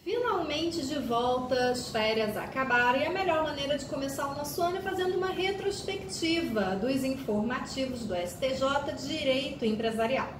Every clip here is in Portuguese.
Finalmente de volta, as férias acabaram e a melhor maneira de começar o nosso ano é fazendo uma retrospectiva dos informativos do STJ de Direito Empresarial.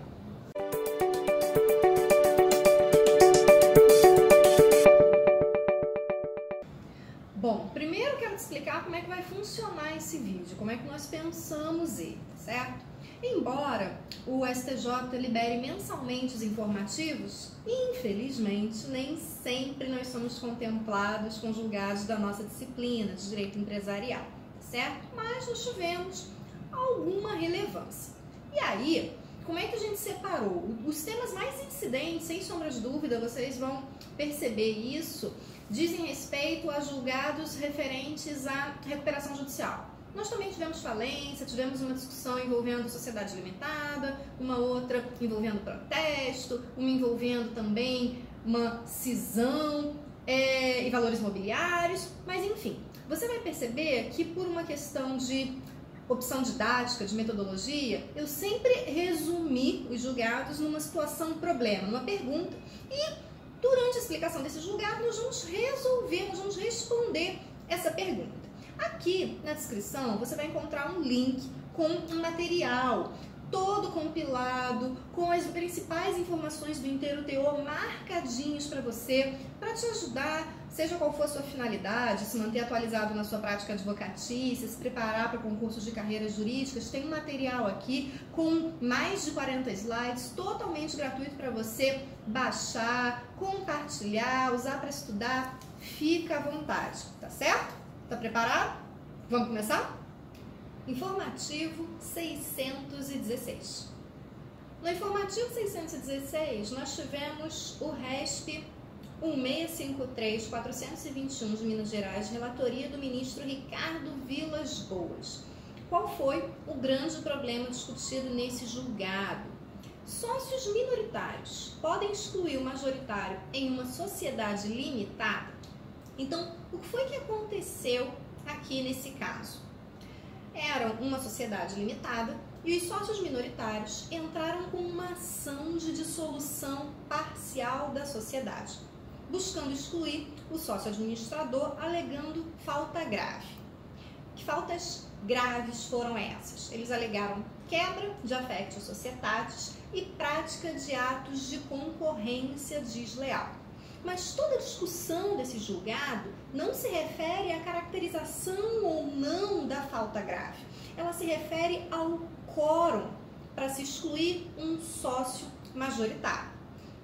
Bom, primeiro quero te explicar como é que vai funcionar esse vídeo, como é que nós pensamos ele, certo? Embora o STJ libere mensalmente os informativos, infelizmente nem sempre nós somos contemplados com julgados da nossa disciplina de direito empresarial, certo? Mas nós tivemos alguma relevância. E aí, como é que a gente separou? Os temas mais incidentes, sem sombra de dúvida, vocês vão perceber isso, dizem respeito a julgados referentes à recuperação judicial. Nós também tivemos falência, tivemos uma discussão envolvendo sociedade limitada, uma outra envolvendo protesto, uma envolvendo também uma cisão e valores mobiliários, mas enfim, você vai perceber que por uma questão de opção didática, de metodologia, eu sempre resumi os julgados numa situação problema, numa pergunta, e durante a explicação desse julgado nós vamos resolver, nós vamos responder essa pergunta. Aqui na descrição você vai encontrar um link com um material todo compilado, com as principais informações do inteiro teor marcadinhos para você, para te ajudar, seja qual for a sua finalidade, se manter atualizado na sua prática advocatícia, se preparar para concursos de carreiras jurídicas. Tem um material aqui com mais de 40 slides, totalmente gratuito para você baixar, compartilhar, usar para estudar. Fica à vontade, tá certo? Tá preparado? Vamos começar? Informativo 616. No informativo 616, nós tivemos o RESP 1653-421 de Minas Gerais, relatoria do ministro Ricardo Vilas Boas. Qual foi o grande problema discutido nesse julgado? Sócios minoritários podem excluir o majoritário em uma sociedade limitada? Então, o que foi que aconteceu aqui nesse caso? Era uma sociedade limitada e os sócios minoritários entraram com uma ação de dissolução parcial da sociedade, buscando excluir o sócio administrador, alegando falta grave. Que faltas graves foram essas? Eles alegaram quebra de affectio societatis e prática de atos de concorrência desleal. Mas toda a discussão desse julgado não se refere à caracterização ou não da falta grave. Ela se refere ao quórum para se excluir um sócio majoritário.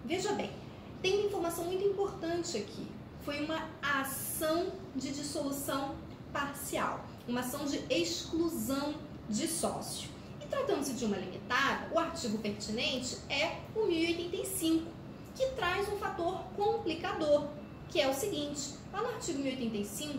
Veja bem, tem uma informação muito importante aqui. Foi uma ação de dissolução parcial, uma ação de exclusão de sócio. E tratando-se de uma limitada, o artigo pertinente é o 1085. Que traz um fator complicador, que é o seguinte: lá no artigo 1085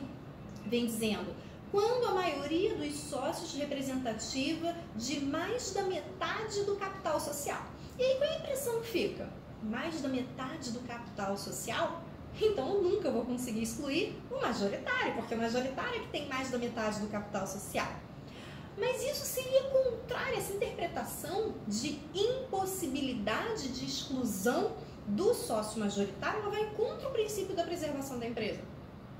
vem dizendo: quando a maioria dos sócios representativa de mais da metade do capital social. E aí qual é a impressão que fica? Mais da metade do capital social? Então eu nunca vou conseguir excluir o majoritário, porque o majoritário é que tem mais da metade do capital social. Mas isso seria contrário, essa interpretação de impossibilidade de exclusão do sócio majoritário, ela vai contra o princípio da preservação da empresa.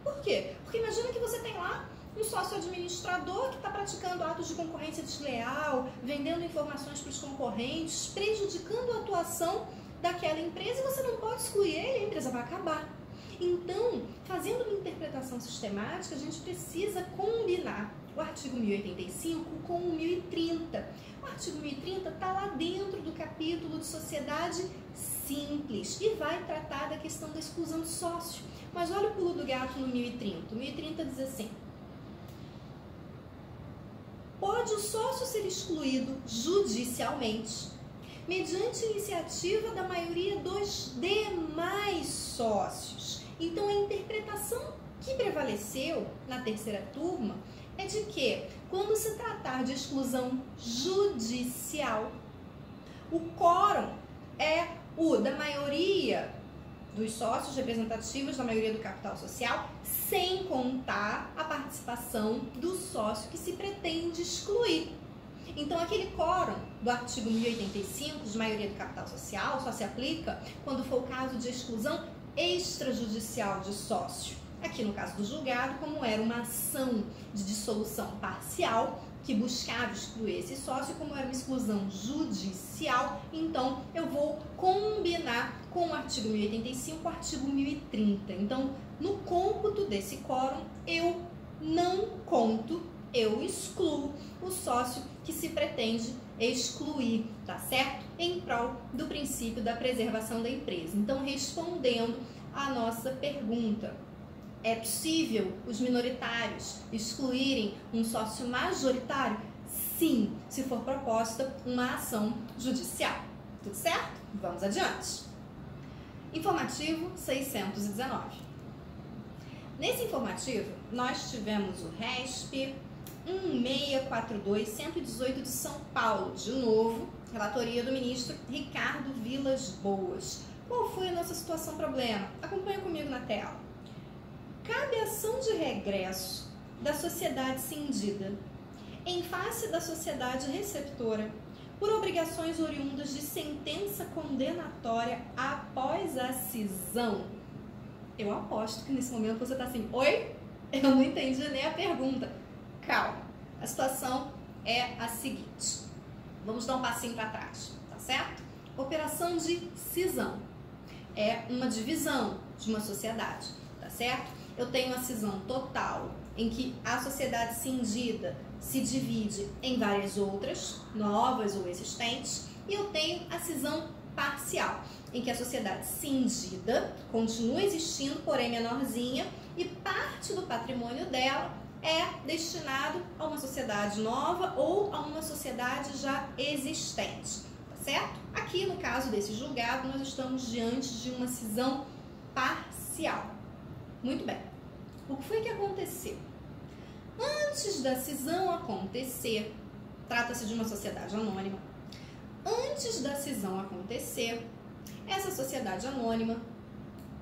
Por quê? Porque imagina que você tem lá um sócio administrador que está praticando atos de concorrência desleal, vendendo informações para os concorrentes, prejudicando a atuação daquela empresa, e você não pode excluir ele, a empresa vai acabar. Então, fazendo uma interpretação sistemática, a gente precisa combinar o artigo 1085 com o 1030. O artigo 1030 está lá dentro do capítulo de sociedade simples e vai tratar da questão da exclusão do sócio. Mas olha o pulo do gato no 1030. O 1030 diz assim: pode o sócio ser excluído judicialmente mediante iniciativa da maioria dos demais sócios. Então, a interpretação que prevaleceu na terceira turma é de que, quando se tratar de exclusão judicial, o quórum é o da maioria dos sócios representativos da maioria do capital social, sem contar a participação do sócio que se pretende excluir. Então, aquele quórum do artigo 1085, de maioria do capital social, só se aplica quando for o caso de exclusão extrajudicial de sócio. Aqui no caso do julgado, como era uma ação de dissolução parcial que buscava excluir esse sócio, como era uma exclusão judicial, então eu vou combinar com o artigo 1085 com o artigo 1030. Então, no cômputo desse quórum, eu não conto, eu excluo o sócio que se pretende excluir, tá certo? Em prol do princípio da preservação da empresa. Então, respondendo à nossa pergunta, é possível os minoritários excluírem um sócio majoritário? Sim, se for proposta uma ação judicial. Tudo certo? Vamos adiante. Informativo 619. Nesse informativo, nós tivemos o RESP 1642-118 de São Paulo, de novo, relatoria do ministro Ricardo Vilas Boas. Qual foi a nossa situação problema? Acompanha comigo na tela. Cabe ação de regresso da sociedade cindida em face da sociedade receptora por obrigações oriundas de sentença condenatória após a cisão. Eu aposto que nesse momento você está assim, oi? Eu não entendi nem a pergunta. Calma, a situação é a seguinte. Vamos dar um passinho para trás, tá certo? Operação de cisão é uma divisão de uma sociedade, tá certo? Eu tenho a cisão total, em que a sociedade cindida se divide em várias outras, novas ou existentes, e eu tenho a cisão parcial, em que a sociedade cindida continua existindo, porém menorzinha, e parte do patrimônio dela é destinado a uma sociedade nova ou a uma sociedade já existente, tá certo? Aqui, no caso desse julgado, nós estamos diante de uma cisão parcial. Muito bem. O que foi que aconteceu? Antes da cisão acontecer, trata-se de uma sociedade anônima. Antes da cisão acontecer, essa sociedade anônima,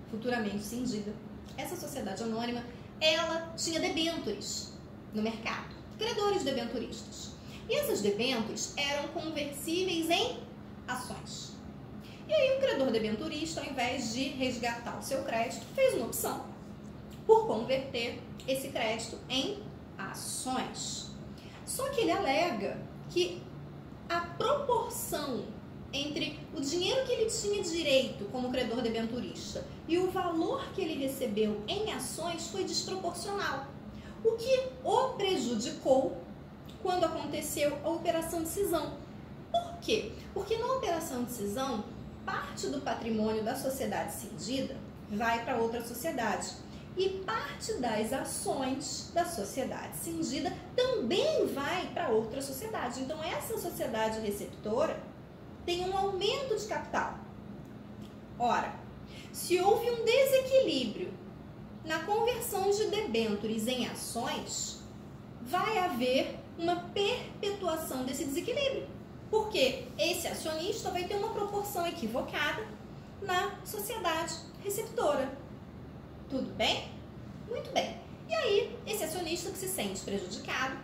futuramente cindida, essa sociedade anônima, ela tinha debêntures no mercado, credores debenturistas. E essas debêntures eram conversíveis em ações. E aí o credor debenturista, ao invés de resgatar o seu crédito, fez uma opção por converter esse crédito em ações. Só que ele alega que a proporção entre o dinheiro que ele tinha direito como credor debenturista e o valor que ele recebeu em ações foi desproporcional, o que o prejudicou quando aconteceu a operação de cisão. Por quê? Porque na operação de cisão, parte do patrimônio da sociedade cindida vai para outra sociedade e parte das ações da sociedade cindida também vai para outra sociedade. Então, essa sociedade receptora tem um aumento de capital. Ora, se houve um desequilíbrio na conversão de debêntures em ações, vai haver uma perpetuação desse desequilíbrio, porque esse acionista vai ter uma proporção equivocada na sociedade receptora. Tudo bem? Muito bem. E aí, esse acionista que se sente prejudicado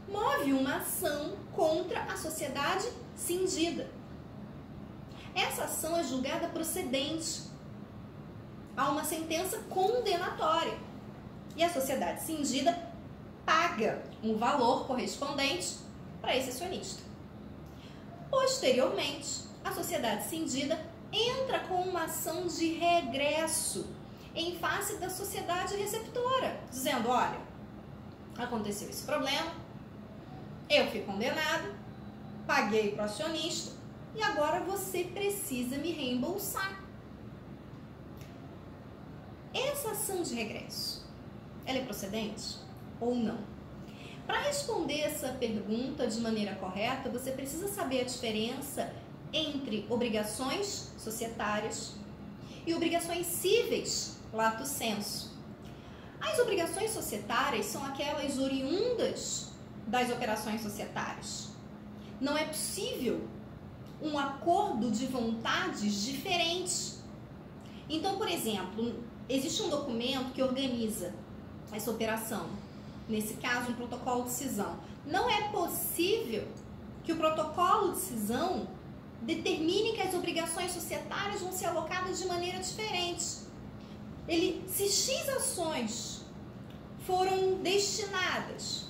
move uma ação contra a sociedade cindida. Essa ação é julgada procedente. Há uma sentença condenatória. E a sociedade cindida paga um valor correspondente para esse acionista. Posteriormente, a sociedade cindida entra com uma ação de regresso em face da sociedade receptora, dizendo, olha, aconteceu esse problema, eu fui condenado, paguei para o acionista e agora você precisa me reembolsar. Essa ação de regresso, ela é procedente ou não? Para responder essa pergunta de maneira correta, você precisa saber a diferença entre obrigações societárias e obrigações cíveis, lato sensu. As obrigações societárias são aquelas oriundas das operações societárias. Não é possível um acordo de vontades diferentes. Então, por exemplo, existe um documento que organiza essa operação, nesse caso, um protocolo de cisão. Não é possível que o protocolo de cisão determine que as obrigações societárias vão ser alocadas de maneira diferente. se X ações foram destinadas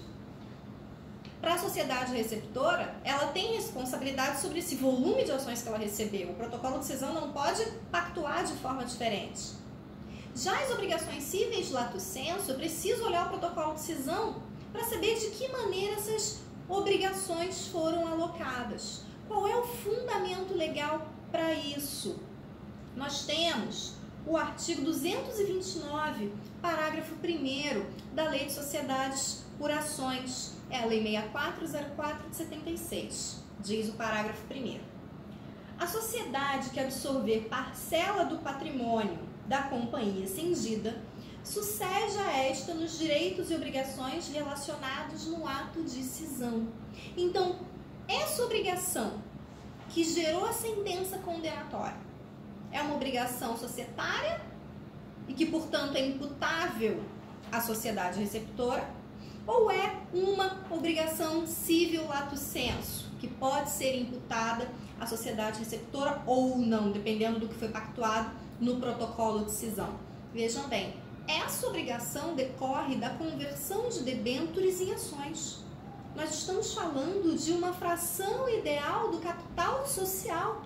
para a sociedade receptora, ela tem responsabilidade sobre esse volume de ações que ela recebeu. O protocolo de cisão não pode pactuar de forma diferente. Já as obrigações cíveis lato sensu, eu preciso olhar o protocolo de cisão para saber de que maneira essas obrigações foram alocadas. Qual é o fundamento legal para isso? Nós temos o artigo 229, parágrafo 1º da Lei de Sociedades por Ações, é a Lei 6404 de 76, diz o parágrafo 1º. A sociedade que absorver parcela do patrimônio da companhia cingida sucede a esta nos direitos e obrigações relacionados no ato de cisão. Então, essa obrigação que gerou a sentença condenatória é uma obrigação societária e que, portanto, é imputável à sociedade receptora, ou é uma obrigação civil lato sensu, que pode ser imputada à sociedade receptora ou não, dependendo do que foi pactuado no protocolo de cisão. Vejam bem, essa obrigação decorre da conversão de debêntures em ações. Nós estamos falando de uma fração ideal do capital social.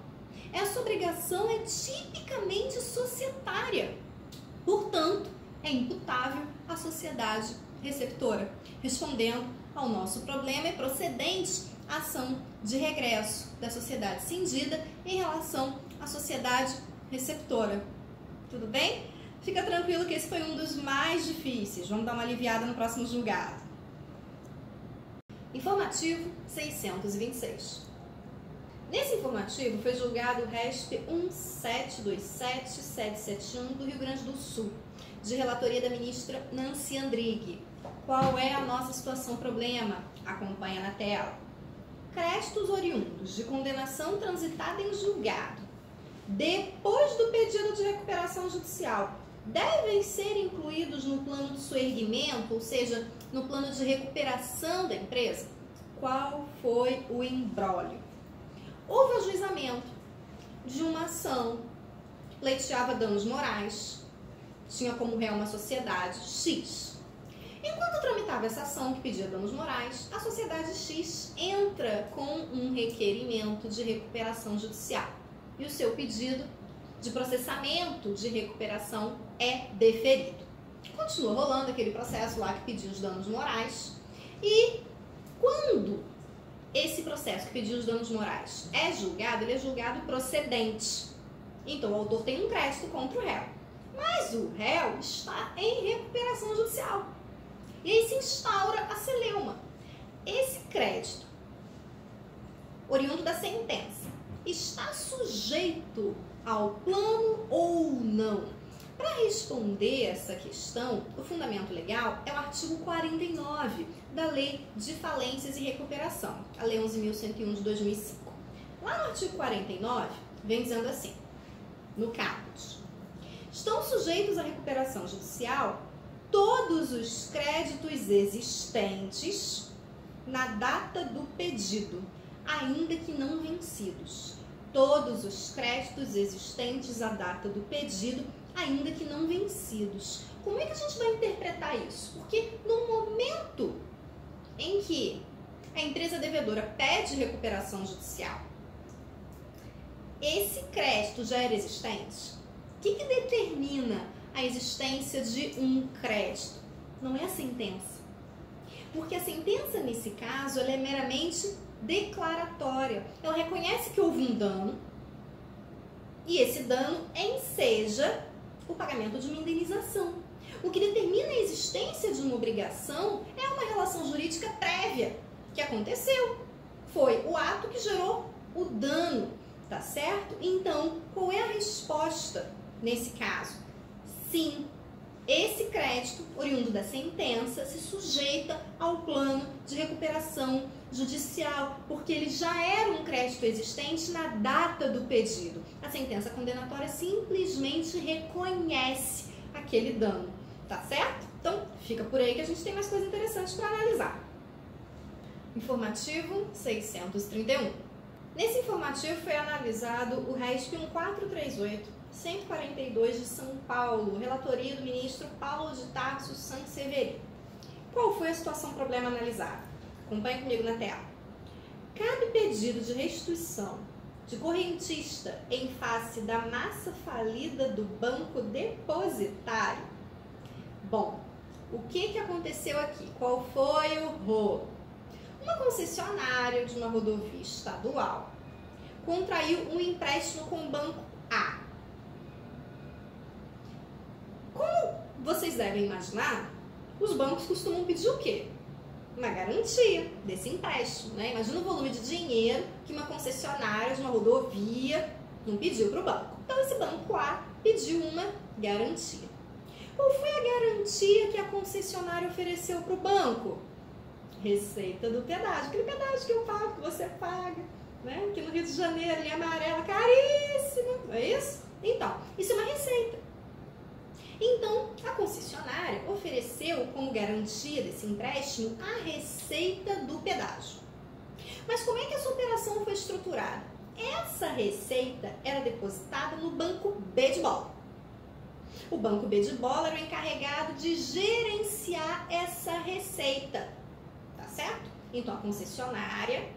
Essa obrigação é tipicamente societária, portanto, é imputável à sociedade receptora. Respondendo ao nosso problema, é procedente a ação de regresso da sociedade cindida em relação à sociedade receptora. Tudo bem? Fica tranquilo que esse foi um dos mais difíceis. Vamos dar uma aliviada no próximo julgado. Informativo 626. Nesse informativo foi julgado o RESP 1727771 do Rio Grande do Sul, de relatoria da ministra Nancy Andrighi. Qual é a nossa situação problema? Acompanha na tela. Créditos oriundos de condenação transitada em julgado, depois do pedido de recuperação judicial, devem ser incluídos no plano de soerguimento, ou seja, no plano de recuperação da empresa? Qual foi o imbróglio? Houve ajuizamento de uma ação, pleiteava danos morais, tinha como réu uma sociedade X. Enquanto tramitava essa ação que pedia danos morais, a sociedade X entra com um requerimento de recuperação judicial e o seu pedido de processamento de recuperação é deferido. Continua rolando aquele processo lá que pediu os danos morais e quando esse processo que pediu os danos morais é julgado, ele é julgado procedente. Então, o autor tem um crédito contra o réu, mas o réu está em recuperação judicial. E aí se instaura a celeuma. Esse crédito, oriundo da sentença, está sujeito ao plano ou não? Para responder essa questão, o fundamento legal é o artigo 49 da Lei de Falências e Recuperação, a Lei 11.101 de 2005. Lá no artigo 49, vem dizendo assim, no caput, estão sujeitos à recuperação judicial todos os créditos existentes na data do pedido, ainda que não vencidos. Todos os créditos existentes à data do pedido, ainda que não vencidos. Como é que a gente vai interpretar isso? Porque no momento em que a empresa devedora pede recuperação judicial, esse crédito já era existente? O que determina a existência de um crédito? Não é a sentença. Porque a sentença, nesse caso, ela é meramente declaratória. Ela reconhece que houve um dano e esse dano enseja o pagamento de uma indenização. O que determina a existência de uma obrigação é uma relação jurídica prévia que aconteceu. Foi o ato que gerou o dano, tá certo? Então, qual é a resposta nesse caso? Sim, esse crédito, oriundo da sentença, se sujeita ao plano de recuperação judicial, porque ele já era um crédito existente na data do pedido. A sentença condenatória simplesmente reconhece aquele dano, tá certo? Então, fica por aí que a gente tem mais coisas interessantes para analisar. Informativo 631. Nesse informativo foi analisado o RESP 1438 142 de São Paulo, relatoria do ministro Paulo de Tarso Sanseverino. Qual foi a situação problema analisada? Acompanhe comigo na tela. Cabe pedido de restituição de correntista em face da massa falida do banco depositário? Bom, o que aconteceu aqui? Qual foi o rolo? Uma concessionária de uma rodovia estadual contraiu um empréstimo com o banco A. Como vocês devem imaginar, os bancos costumam pedir o quê? Uma garantia desse empréstimo, né? Imagina o volume de dinheiro que uma concessionária de uma rodovia não pediu para o banco. Então, esse banco A pediu uma garantia. Qual foi a garantia que a concessionária ofereceu para o banco? Receita do pedágio. Aquele pedágio que eu pago, que você paga, né? Aqui no Rio de Janeiro, linha amarela, caríssima, não é isso? Então, isso é uma receita. Então, a concessionária ofereceu como garantia desse empréstimo a receita do pedágio. Mas como é que essa operação foi estruturada? Essa receita era depositada no banco B de bola. O banco B de bola era o encarregado de gerenciar essa receita, tá certo? Então, a concessionária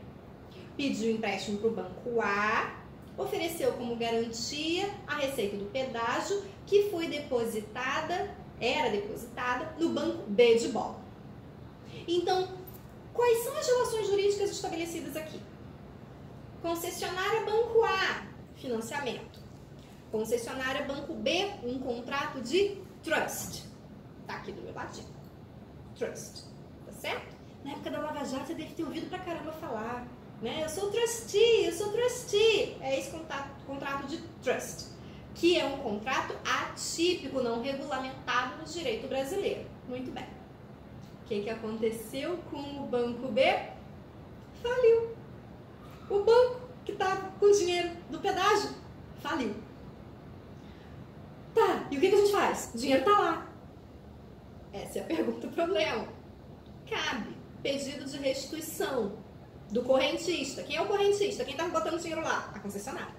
pediu empréstimo para o banco A, ofereceu como garantia a receita do pedágio que foi era depositada no banco B de bola. Então, quais são as relações jurídicas estabelecidas aqui? Concessionária banco A, financiamento. Concessionária banco B, um contrato de trust. Tá aqui do meu ladinho. Trust, tá certo? Na época da Lava Jato você deve ter ouvido pra caramba falar, né? Eu sou trustee. É esse contrato de trust, que é um contrato atípico, não regulamentado no direito brasileiro. Muito bem. O que aconteceu com o banco B? Faliu. O banco que estava com o dinheiro do pedágio faliu. Tá, e o que a gente faz? O dinheiro tá lá. Essa é a pergunta, o problema. Cabe pedido de restituição do correntista. Quem é o correntista? Quem está botando dinheiro lá? A concessionária.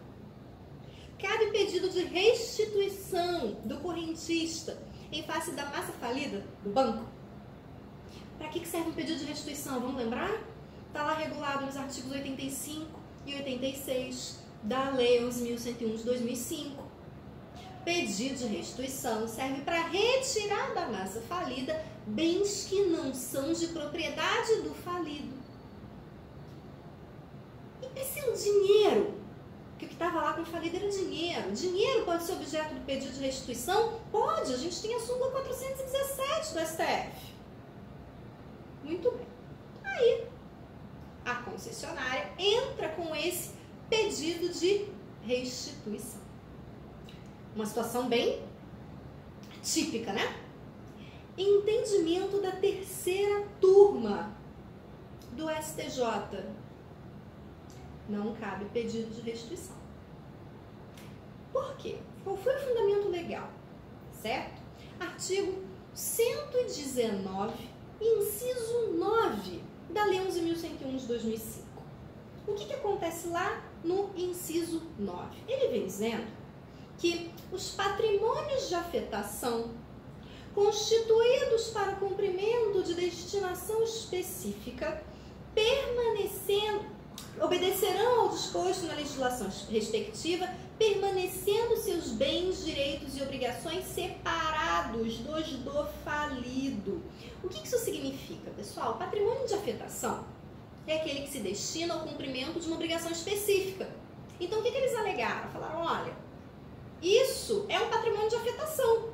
Cabe pedido de restituição do correntista em face da massa falida do banco. Para que serve um pedido de restituição? Vamos lembrar? Está lá regulado nos artigos 85 e 86 da Lei 11.101 de 2005. Pedido de restituição serve para retirar da massa falida bens que não são de propriedade do falido. E se o dinheiro, que o que estava lá com o falido era dinheiro. Dinheiro pode ser objeto do pedido de restituição? Pode, a gente tem a súmula 417 do STF. Muito bem. Aí, a concessionária entra com esse pedido de restituição. Uma situação bem típica, né? Entendimento da terceira turma do STJ. Não cabe pedido de restituição. Por quê? Qual foi o fundamento legal? Certo? Artigo 119, inciso 9 da Lei 11.101 de 2005. O que acontece lá no inciso 9? Ele vem dizendo que os patrimônios de afetação constituídos para cumprimento de destinação específica obedecerão ao disposto na legislação respectiva, permanecendo seus bens, direitos e obrigações separados dos do falido. O que isso significa, pessoal? Patrimônio de afetação é aquele que se destina ao cumprimento de uma obrigação específica. Então, o que eles alegaram? Falaram, olha, isso é um patrimônio de afetação.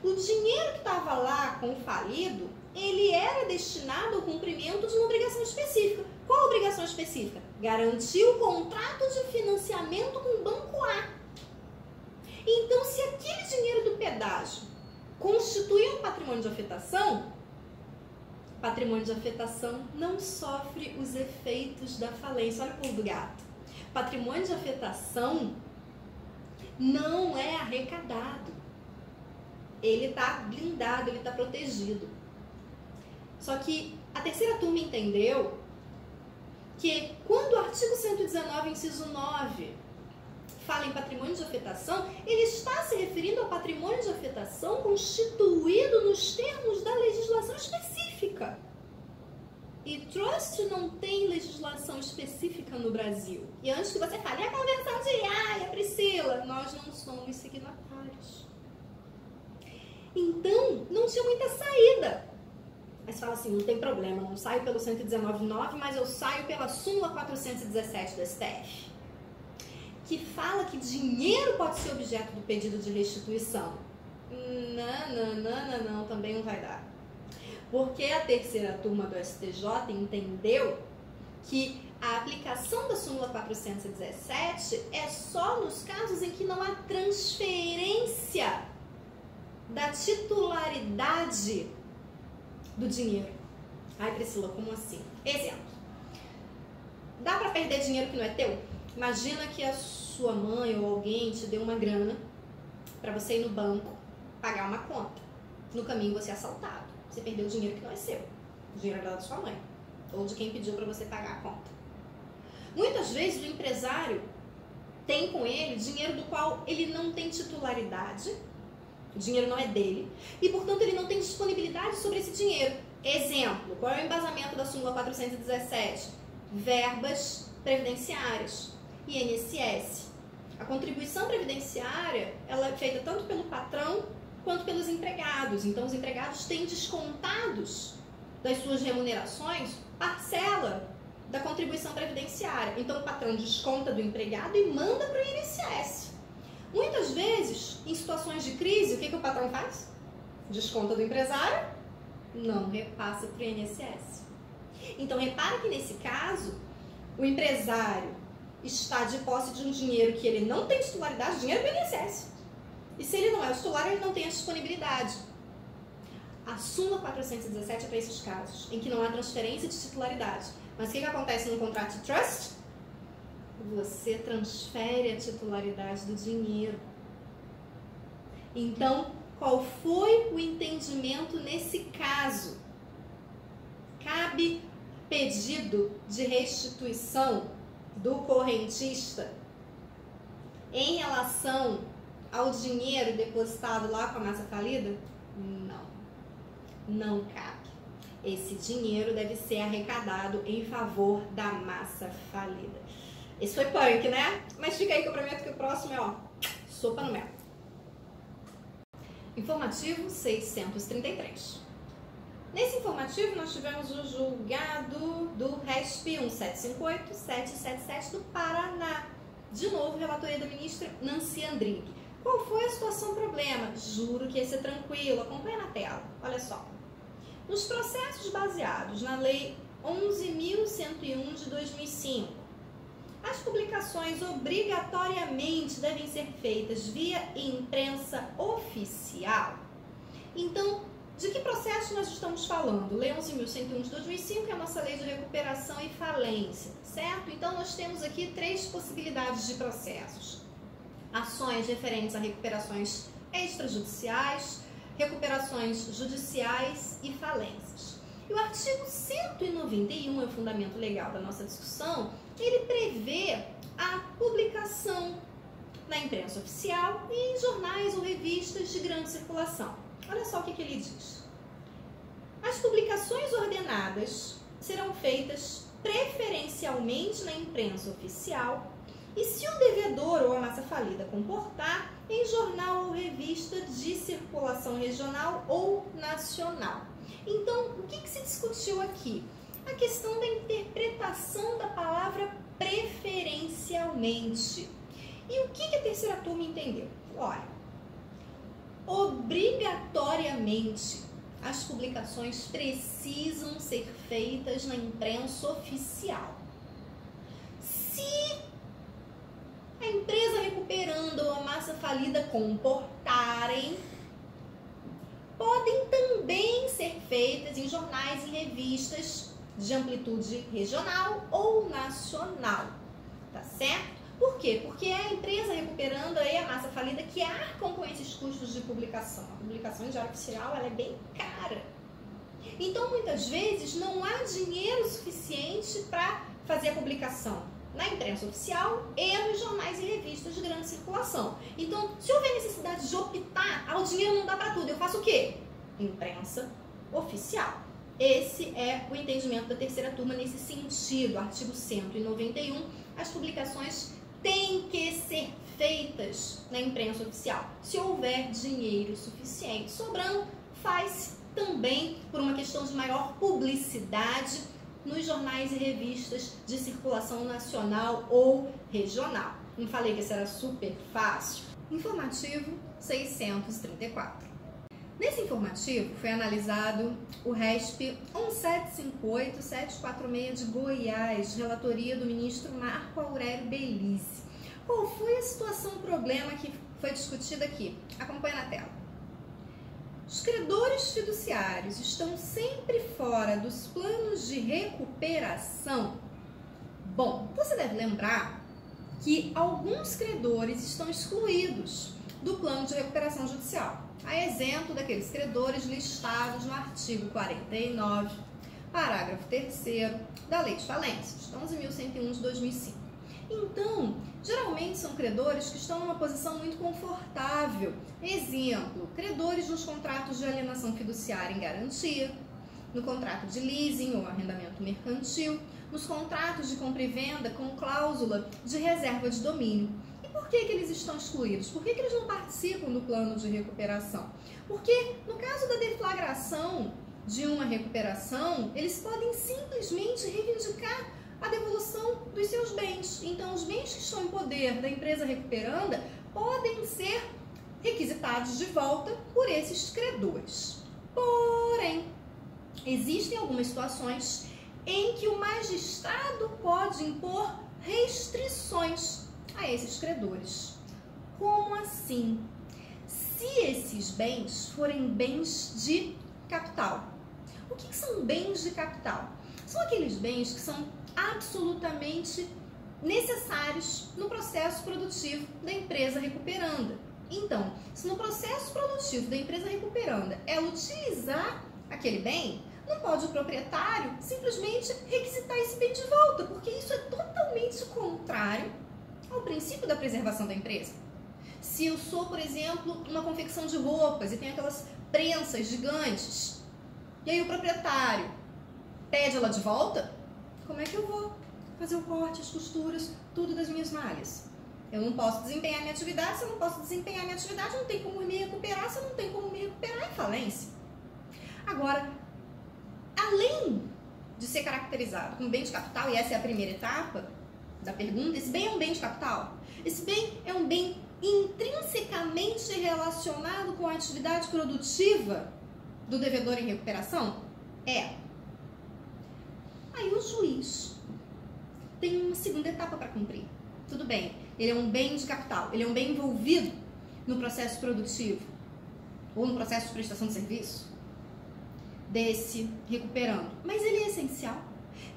O dinheiro que estava lá com o falido, ele era destinado ao cumprimento de uma obrigação específica. Qual a obrigação específica? Garantir o contrato de financiamento com o banco A. Então, se aquele dinheiro do pedágio constitui um patrimônio de afetação, patrimônio de afetação não sofre os efeitos da falência. Olha o pulo do gato. Patrimônio de afetação não é arrecadado. Ele está blindado, ele está protegido. Só que a terceira turma entendeu que quando o artigo 119, inciso 9, fala em patrimônio de afetação, ele está se referindo ao patrimônio de afetação constituído nos termos da legislação específica. E trust não tem legislação específica no Brasil. E antes que você fale, a Convenção de Haia, Priscila, nós não somos signatários. Então, não tinha muita saída. Aí você fala assim, não tem problema, não saio pelo 119.9, mas eu saio pela súmula 417 do STF, que fala que dinheiro pode ser objeto do pedido de restituição. Não, também não vai dar. Porque a terceira turma do STJ entendeu que a aplicação da súmula 417 é só nos casos em que não há transferência da titularidade do dinheiro. Ai, Priscila, como assim? Exemplo. Dá pra perder dinheiro que não é teu? Imagina que a sua mãe ou alguém te deu uma grana pra você ir no banco pagar uma conta. No caminho você é assaltado. Você perdeu o dinheiro que não é seu. O dinheiro era da sua mãe. Ou de quem pediu pra você pagar a conta. Muitas vezes o empresário tem com ele dinheiro do qual ele não tem titularidade. O dinheiro não é dele. E, portanto, ele não tem disponibilidade sobre esse dinheiro. Exemplo, qual é o embasamento da súmula 417? Verbas previdenciárias. INSS. A contribuição previdenciária, ela é feita tanto pelo patrão quanto pelos empregados. Então, os empregados têm descontados das suas remunerações parcela da contribuição previdenciária. Então, o patrão desconta do empregado e manda para o INSS. Muitas vezes, em situações de crise, o que o patrão faz? Desconta do empresário, não repassa para o INSS. Então, repara que nesse caso, o empresário está de posse de um dinheiro que ele não tem titularidade, dinheiro do INSS. E se ele não é o titular, ele não tem a disponibilidade. A súmula 417 é para esses casos, em que não há transferência de titularidade. Mas o que acontece no contrato de trust? Você transfere a titularidade do dinheiro. Então, qual foi o entendimento nesse caso? Cabe pedido de restituição do correntista em relação ao dinheiro depositado lá com a massa falida? Não cabe. Esse dinheiro deve ser arrecadado em favor da massa falida. Esse foi punk, né? Mas fica aí que eu prometo que o próximo é, sopa no mel. Informativo 633. Nesse informativo, nós tivemos o julgado do RESP 1758-777 do Paraná. De novo, relatoria da ministra Nancy Andrighi. Qual foi a situação problema? Juro que esse é tranquilo, acompanha na tela. Olha só. Nos processos baseados na Lei 11.101 de 2005, as publicações obrigatoriamente devem ser feitas via imprensa oficial. Então, de que processo nós estamos falando? Lei 11.101 de 2005 é a nossa lei de recuperação e falência, certo? Então, nós temos aqui três possibilidades de processos. Ações referentes a recuperações extrajudiciais, recuperações judiciais e falências. E o artigo 191, é o fundamento legal da nossa discussão, ele prevê a publicação na imprensa oficial e em jornais ou revistas de grande circulação. Olha só o que ele diz. As publicações ordenadas serão feitas preferencialmente na imprensa oficial e, se o devedor ou a massa falida comportar, em jornal ou revista de circulação regional ou nacional. Então, o que se discutiu aqui? A questão da interpretação da palavra preferencialmente. E o que a terceira turma entendeu? Olha, obrigatoriamente as publicações precisam ser feitas na imprensa oficial. Se a empresa recuperando ou a massa falida comportarem, podem também ser feitas em jornais e revistas de amplitude regional ou nacional, tá certo? Por quê? Porque é a empresa recuperando aí a massa falida que arcam com esses custos de publicação. A publicação em diário oficial, ela é bem cara. Então, muitas vezes, não há dinheiro suficiente para fazer a publicação. na imprensa oficial e nos jornais e revistas de grande circulação. Então, se houver necessidade de optar, o dinheiro não dá para tudo, eu faço o quê? Imprensa oficial. Esse é o entendimento da terceira turma nesse sentido. Artigo 191, as publicações têm que ser feitas na imprensa oficial. Se houver dinheiro suficiente sobrando, faz também por uma questão de maior publicidade nos jornais e revistas de circulação nacional ou regional. Não falei que isso era super fácil? Informativo 634. Nesse informativo foi analisado o RESP 1758746 de Goiás, de relatoria do ministro Marco Aurélio Belize. Qual foi a situação, o problema que foi discutido aqui? Acompanha na tela. Os credores fiduciários estão sempre fora dos planos de recuperação? Bom, você deve lembrar que alguns credores estão excluídos do plano de recuperação judicial. A exemplo daqueles credores listados no artigo 49, parágrafo 3º da Lei de Falências, 11.101 de 2005. Então, geralmente são credores que estão numa posição muito confortável. Exemplo, credores nos contratos de alienação fiduciária em garantia, no contrato de leasing ou arrendamento mercantil, nos contratos de compra e venda com cláusula de reserva de domínio. E por que eles estão excluídos? Por que eles não participam do plano de recuperação? Porque no caso da deflagração de uma recuperação, eles podem simplesmente reivindicar a devolução dos seus bens. Então, os bens que estão em poder da empresa recuperanda podem ser requisitados de volta por esses credores. Porém, existem algumas situações em que o magistrado pode impor restrições a esses credores. Como assim? Se esses bens forem bens de capital. O que são bens de capital? São aqueles bens que são absolutamente necessários no processo produtivo da empresa recuperanda. Então, se no processo produtivo da empresa recuperanda é utilizar aquele bem, não pode o proprietário simplesmente requisitar esse bem de volta, porque isso é totalmente contrário ao princípio da preservação da empresa. Se eu sou, por exemplo, uma confecção de roupas e tem aquelas prensas gigantes, e aí o proprietário pede ela de volta, como é que eu vou fazer o corte, as costuras, tudo das minhas malhas? Eu não posso desempenhar minha atividade, se eu não posso desempenhar minha atividade, não tem como me recuperar, se eu não tenho como me recuperar, é falência. Agora, além de ser caracterizado como bem de capital, e essa é a primeira etapa da pergunta, esse bem é um bem de capital? Esse bem é um bem intrinsecamente relacionado com a atividade produtiva do devedor em recuperação? É. Aí o juiz tem uma segunda etapa para cumprir. Tudo bem, ele é um bem de capital, ele é um bem envolvido no processo produtivo ou no processo de prestação de serviço desse recuperando, mas ele é essencial.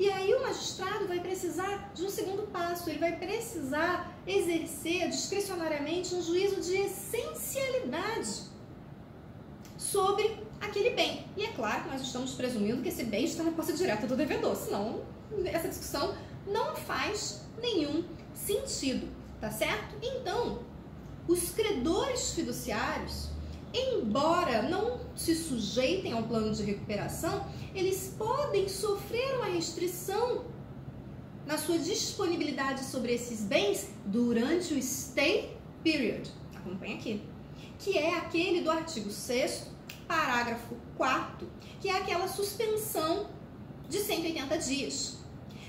E aí o magistrado vai precisar de um segundo passo, ele vai precisar exercer discricionariamente um juízo de essencialidade sobre aquele bem. E é claro que nós estamos presumindo que esse bem está na posse direta do devedor, senão essa discussão não faz nenhum sentido, tá certo? Então, os credores fiduciários, embora não se sujeitem ao plano de recuperação, eles podem sofrer uma restrição na sua disponibilidade sobre esses bens durante o stay period. Acompanha aqui. Que é aquele do artigo 6º, parágrafo 4º, que é aquela suspensão de 180 dias.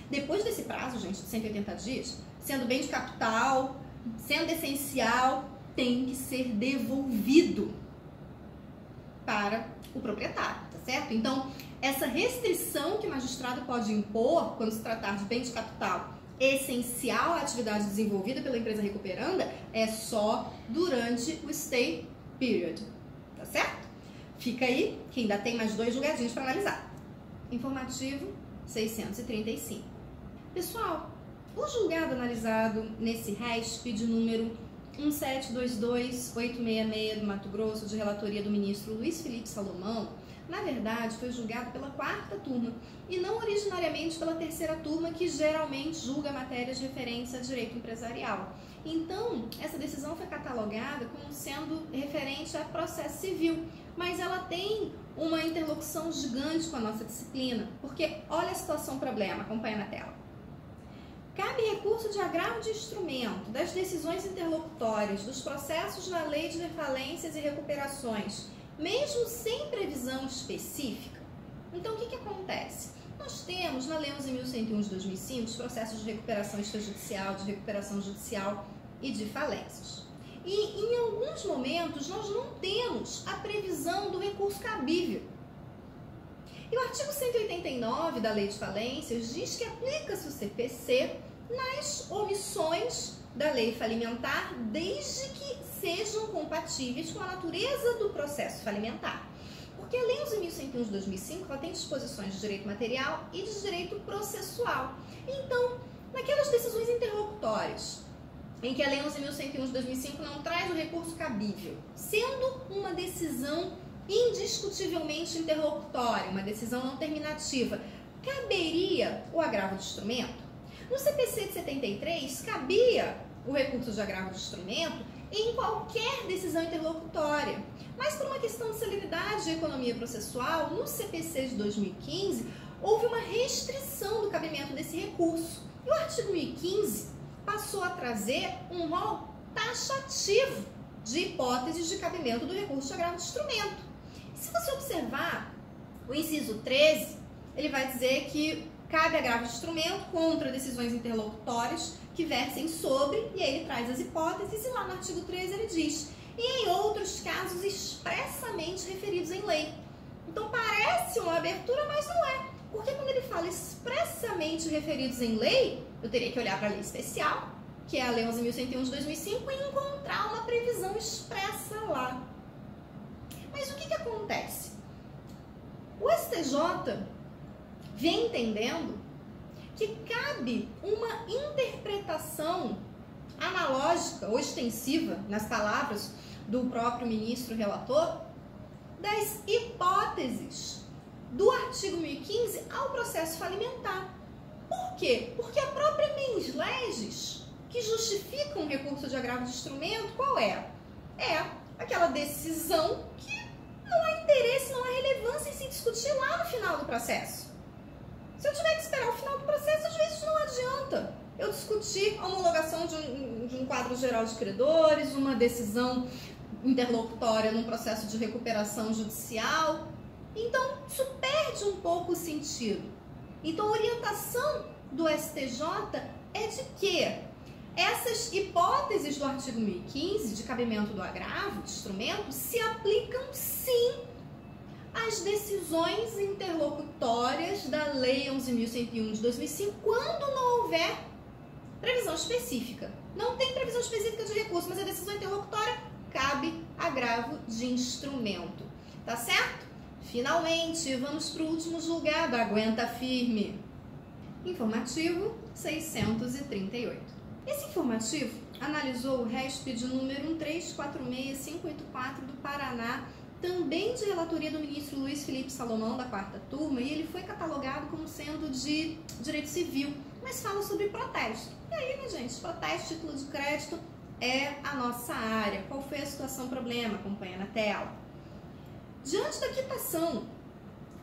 Depois desse prazo, gente, de 180 dias, sendo bem de capital, sendo essencial, tem que ser devolvido para o proprietário, tá certo? Então, essa restrição que o magistrado pode impor quando se tratar de bem de capital essencial à atividade desenvolvida pela empresa recuperanda é só durante o stay period, tá certo? Fica aí que ainda tem mais 2 julgadinhos para analisar. Informativo 635. Pessoal, o julgado analisado nesse RESP de número 1722866 do Mato Grosso, de relatoria do ministro Luiz Felipe Salomão, na verdade foi julgado pela 4ª turma e não originariamente pela 3ª turma, que geralmente julga matérias referentes a direito empresarial. Então, essa decisão foi catalogada como sendo referente a processo civil, mas ela tem uma interlocução gigante com a nossa disciplina, porque olha a situação problema, acompanha na tela. Cabe recurso de agravo de instrumento das decisões interlocutórias dos processos na Lei de Falências e Recuperações, mesmo sem previsão específica. Então, o que acontece? Nós temos na Lei 11.101 de 2005 os processos de recuperação extrajudicial, de recuperação judicial e de falências. E em alguns momentos nós não temos a previsão do recurso cabível. E o artigo 189 da Lei de Falências diz que aplica-se o CPC nas omissões da lei falimentar, desde que sejam compatíveis com a natureza do processo falimentar. Porque a Lei 11.101 de 2005 ela tem disposições de direito material e de direito processual. Então, naquelas decisões interlocutórias, em que a Lei 11.101 de 2005 não traz o recurso cabível, sendo uma decisão indiscutivelmente interlocutória, uma decisão não terminativa, caberia o agravo de instrumento? No CPC de 73, cabia o recurso de agravo de instrumento em qualquer decisão interlocutória. Mas por uma questão de celeridade e economia processual, no CPC de 2015, houve uma restrição do cabimento desse recurso. E o artigo 1015 passou a trazer um rol taxativo de hipóteses de cabimento do recurso de agravo de instrumento. Se você observar o inciso 13, ele vai dizer que cabe agravo de instrumento contra decisões interlocutórias que versem sobre, e aí ele traz as hipóteses, e lá no artigo 13 ele diz, e em outros casos expressamente referidos em lei. Então parece uma abertura, mas não é, porque quando ele fala expressamente referidos em lei, eu teria que olhar para a lei especial, que é a Lei 11.101 de 2005, e encontrar uma previsão expressa lá. Mas o que acontece? O STJ vem entendendo que cabe uma interpretação analógica ou extensiva, nas palavras do próprio ministro relator, das hipóteses do artigo 1015 ao processo falimentar. Por quê? Porque a própria mens legis, que justifica um recurso de agravo de instrumento, qual é? É aquela decisão que não há interesse, não há relevância em se discutir lá no final do processo. Se eu tiver que esperar o final do processo, às vezes não adianta eu discutir a homologação de um quadro geral de credores, uma decisão interlocutória num processo de recuperação judicial. Então, isso perde um pouco o sentido. Então, a orientação do STJ é de que essas hipóteses do artigo 1015 de cabimento do agravo de instrumento se aplicam sim às decisões interlocutórias da Lei 11.101 de 2005, quando não houver previsão específica. Não tem previsão específica de recurso, mas a decisão interlocutória cabe agravo de instrumento. Tá certo? Finalmente, vamos para o último julgado. Aguenta firme. Informativo 638. Esse informativo analisou o RESP de número 1346584 do Paraná, também de relatoria do ministro Luiz Felipe Salomão, da 4ª turma, e ele foi catalogado como sendo de direito civil, mas fala sobre protesto. E aí, né, gente, protesto, título de crédito é a nossa área. Qual foi a situação, problema? Acompanha na tela. Diante da quitação,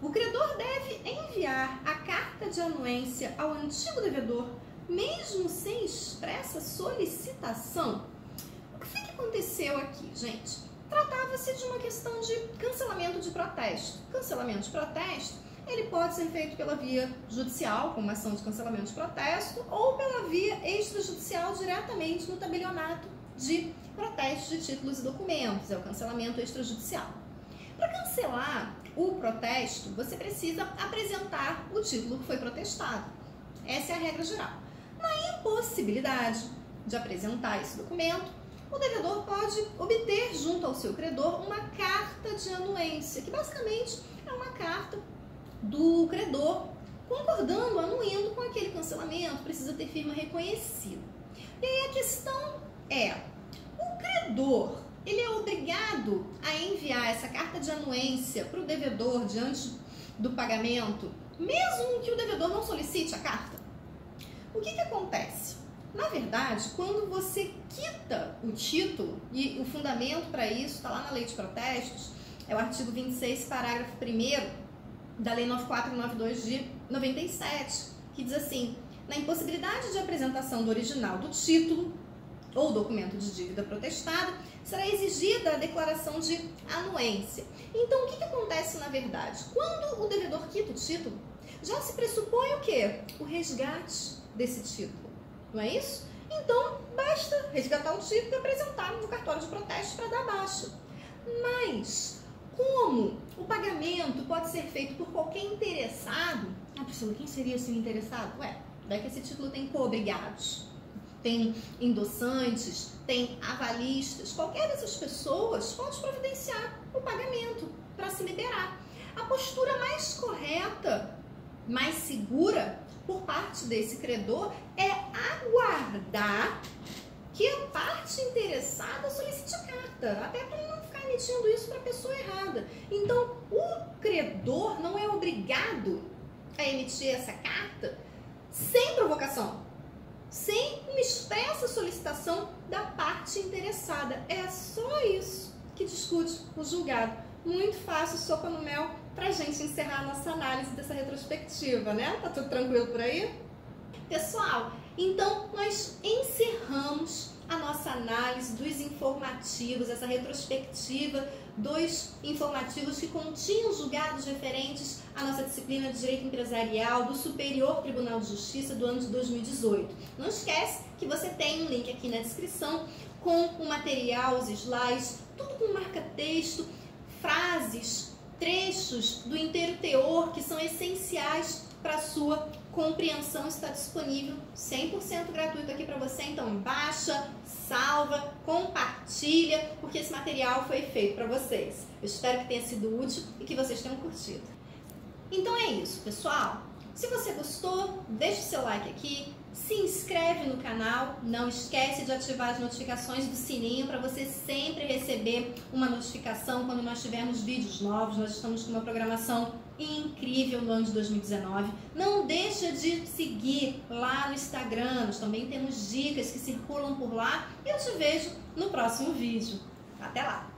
o credor deve enviar a carta de anuência ao antigo devedor, mesmo sem expressa solicitação. O que foi que aconteceu aqui, gente? Tratava-se de uma questão de cancelamento de protesto. Cancelamento de protesto, ele pode ser feito pela via judicial, com uma ação de cancelamento de protesto, ou pela via extrajudicial, diretamente no tabelionato de protestos de títulos e documentos, é o cancelamento extrajudicial. Para cancelar o protesto, você precisa apresentar o título que foi protestado. Essa é a regra geral. Na impossibilidade de apresentar esse documento, o devedor pode obter junto ao seu credor uma carta de anuência, que basicamente é uma carta do credor concordando, anuindo com aquele cancelamento, precisa ter firma reconhecida. E aí a questão é, o credor, ele é obrigado a enviar essa carta de anuência para o devedor diante do pagamento, mesmo que o devedor não solicite a carta? O que acontece? Na verdade, quando você quita o título, e o fundamento para isso está lá na Lei de Protestos, é o artigo 26, parágrafo 1º da Lei 9492 de 97, que diz assim: na impossibilidade de apresentação do original do título ou documento de dívida protestado, será exigida a declaração de anuência. Então, o que acontece na verdade? Quando o devedor quita o título, já se pressupõe o quê? O resgate desse título, não é isso? Então, basta resgatar o título e apresentar no cartório de protesto para dar baixa. Mas, como o pagamento pode ser feito por qualquer interessado, Priscila, quem seria esse interessado? Daí que esse título tem coobrigados, tem endossantes, tem avalistas, qualquer dessas pessoas pode providenciar o pagamento para se liberar. A postura mais correta, mais segura por parte desse credor é aguardar que a parte interessada solicite a carta, até para não ficar emitindo isso para a pessoa errada. Então, o credor não é obrigado a emitir essa carta sem provocação, sem uma expressa solicitação da parte interessada. É só isso que discute o julgado. Muito fácil, sopa no mel, pra gente encerrar a nossa análise dessa retrospectiva, né? Tá tudo tranquilo por aí? Pessoal, então nós encerramos a nossa análise dos informativos, essa retrospectiva dos informativos que continham julgados referentes à nossa disciplina de Direito Empresarial do Superior Tribunal de Justiça do ano de 2018. Não esquece que você tem um link aqui na descrição com o material, os slides, tudo com marca-texto, frases, trechos do inteiro teor que são essenciais para a sua compreensão. Está disponível 100% gratuito aqui para você, então baixa, salva, compartilha, porque esse material foi feito para vocês. Eu espero que tenha sido útil e que vocês tenham curtido. Então é isso, pessoal. Se você gostou, deixa o seu like aqui, se inscreve no canal, não esquece de ativar as notificações do sininho para você sempre receber uma notificação quando nós tivermos vídeos novos. Nós estamos com uma programação incrível no ano de 2019. Não deixa de seguir lá no Instagram, nós também temos dicas que circulam por lá. E eu te vejo no próximo vídeo. Até lá!